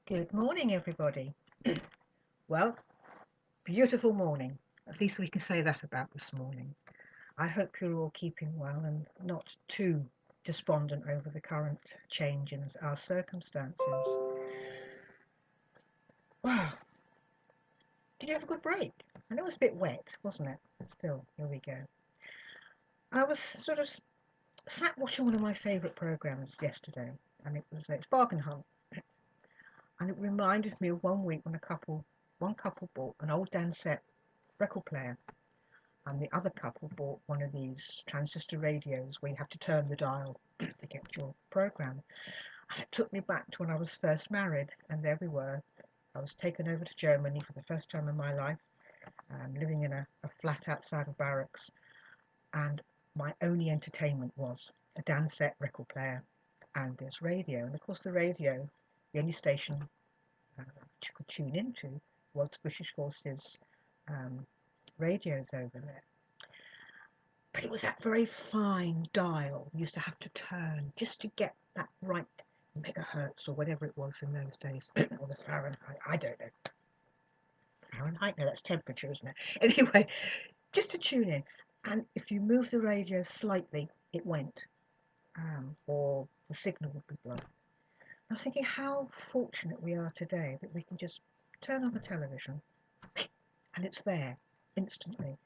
Good morning, everybody. Well, beautiful morning. At least we can say that about this morning. I hope you're all keeping well and not too despondent over the current change in our circumstances. Wow, did you have a good break? I know it was a bit wet, wasn't it? But still, here we go. I was sort of sat watching one of my favourite programmes yesterday, and it's Bargain Hunt, and it reminded me of one week when one couple bought an old Dansette record player and the other couple bought one of these transistor radios where you have to turn the dial to get your program. And it took me back to when I was first married, and there we were. I was taken over to Germany for the first time in my life, living in a flat outside of barracks, and my only entertainment was a Dansette record player and this radio. And of course, the radio, the only station which you could tune into was British Forces um, radios over there. But it was that very fine dial you used to have to turn just to get that right megahertz or whatever it was in those days, or the Fahrenheit. I don't know. Fahrenheit? No, that's temperature, isn't it? Anyway, just to tune in. And if you move the radio slightly, it went, or the signal would be blown. I was thinking how fortunate we are today that we can just turn on the television and it's there instantly.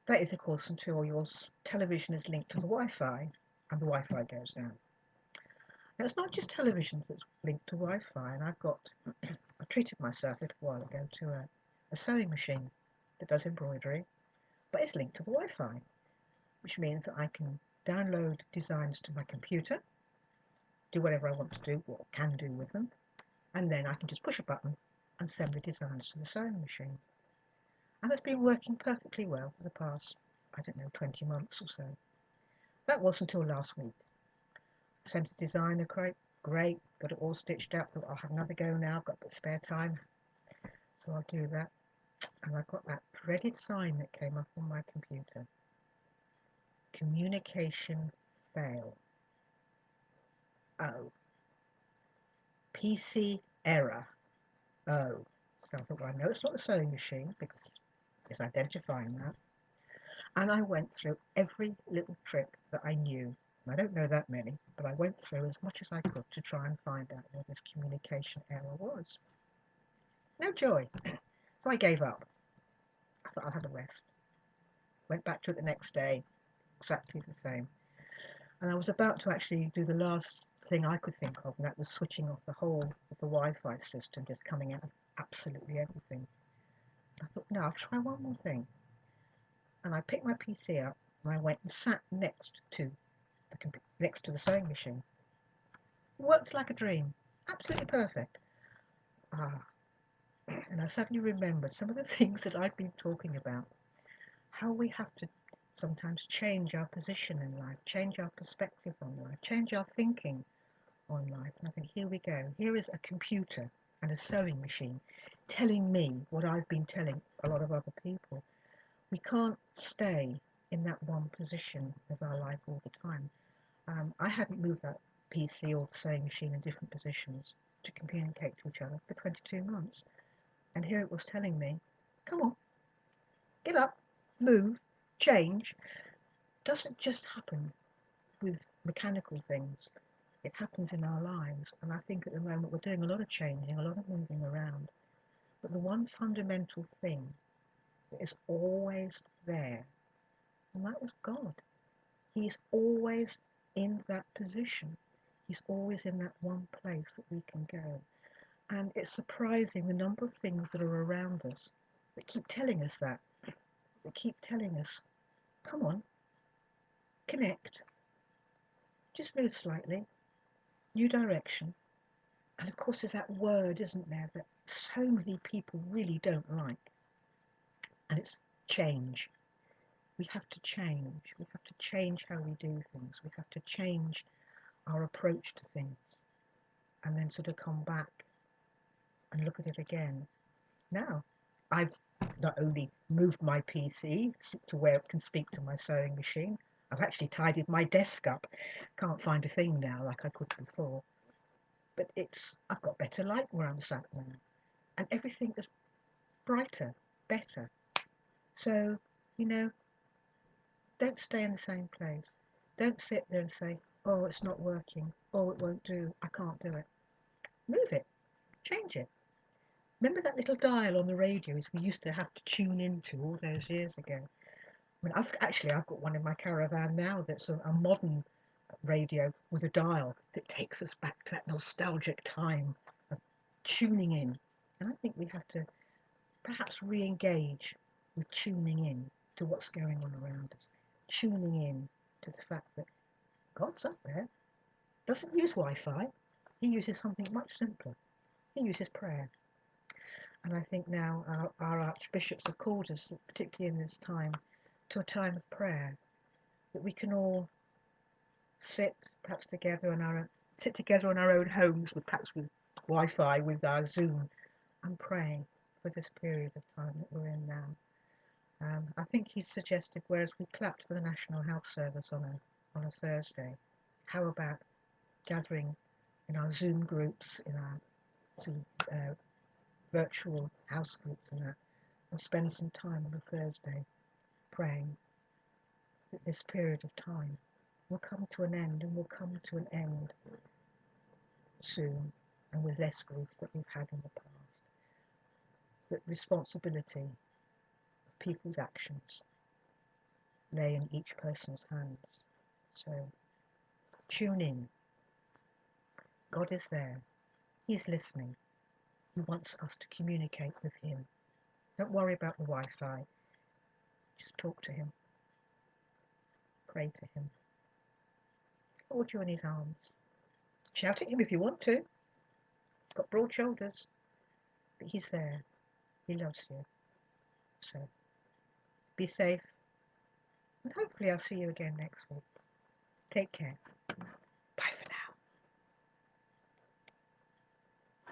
That is, of course, until your television is linked to the Wi-Fi and the Wi-Fi goes down. Now, it's not just televisions that's linked to Wi-Fi, and I treated myself a little while ago to a sewing machine that does embroidery, but it's linked to the Wi-Fi, which means that I can download designs to my computer, do whatever I want to do or can do with them, and then I can just push a button and send the designs to the sewing machine. And that's been working perfectly well for the past, I don't know, 20 months or so. That was until last week. Sent a designer quote, great, got it all stitched up. Thought I'll have another go now. I've got a bit of spare time, so I'll do that. And I got that dreaded sign that came up on my computer. Communication fail. Oh. PC error. Oh. So I thought, well, I know it's not a sewing machine because it's identifying that. And I went through every little trick that I knew. I don't know that many, but I went through as much as I could to try and find out where this communication error was. No joy. So I gave up. I thought I'll have a rest. Went back to it the next day, exactly the same. And I was about to actually do the last thing I could think of, and that was switching off the whole of the Wi-Fi system, just coming out of absolutely everything. I thought, no, I'll try one more thing. And I picked my PC up and I went and sat next to the sewing machine. Worked like a dream. Absolutely perfect. Ah, and I suddenly remembered some of the things that I'd been talking about. How we have to sometimes change our position in life, change our perspective on life, change our thinking on life. And I think, here we go. Here is a computer and a sewing machine telling me what I've been telling a lot of other people. We can't stay in that one position of our life all the time. I hadn't moved that PC or the sewing machine in different positions to communicate to each other for 22 months. And here it was telling me, come on, get up, move, change. Doesn't just happen with mechanical things. It happens in our lives. And I think at the moment we're doing a lot of changing, a lot of moving around. But the one fundamental thing that is always there, and that was God. He's always in that position. He's always in that one place that we can go. And it's surprising the number of things that are around us that keep telling us that. That keep telling us, come on, connect, just move slightly, new direction. And of course, there's that word, isn't there, that so many people really don't like. And it's change. We have to change. We have to change how we do things. We have to change our approach to things and then sort of come back and look at it again. Now, I've not only moved my PC to where it can speak to my sewing machine, I've actually tidied my desk up. Can't find a thing now like I could before. But I've got better light where I'm sat now, and everything is brighter, better. So, you know, don't stay in the same place. Don't sit there and say, oh, it's not working. Oh, it won't do. I can't do it. Move it. Change it. Remember that little dial on the radios we used to have to tune into all those years ago? I mean, I've got one in my caravan now that's a modern radio with a dial that takes us back to that nostalgic time of tuning in. And I think we have to perhaps re-engage with tuning in to what's going on around us, tuning in to the fact that God's up there, doesn't use Wi-Fi, he uses something much simpler. He uses prayer. And I think now our archbishops have called us, particularly in this time, to a time of prayer, that we can all sit perhaps together sit together in our own homes, with perhaps with Wi-Fi, with our Zoom, and pray for this period of time that we're in now. I think he suggested, whereas we clapped for the National Health Service on a Thursday, how about gathering in our Zoom groups, in our Zoom, virtual house groups and spend some time on a Thursday praying that this period of time will come to an end, and will come to an end soon, and with less grief that we've had in the past. That responsibility of people's actions lay in each person's hands. So tune in. God is there. He's listening. He wants us to communicate with him. Don't worry about the Wi-Fi. Just talk to him. Pray to him. Hold you in his arms. Shout at him if you want to. He's got broad shoulders. But he's there. He loves you. So be safe. And hopefully I'll see you again next week. Take care.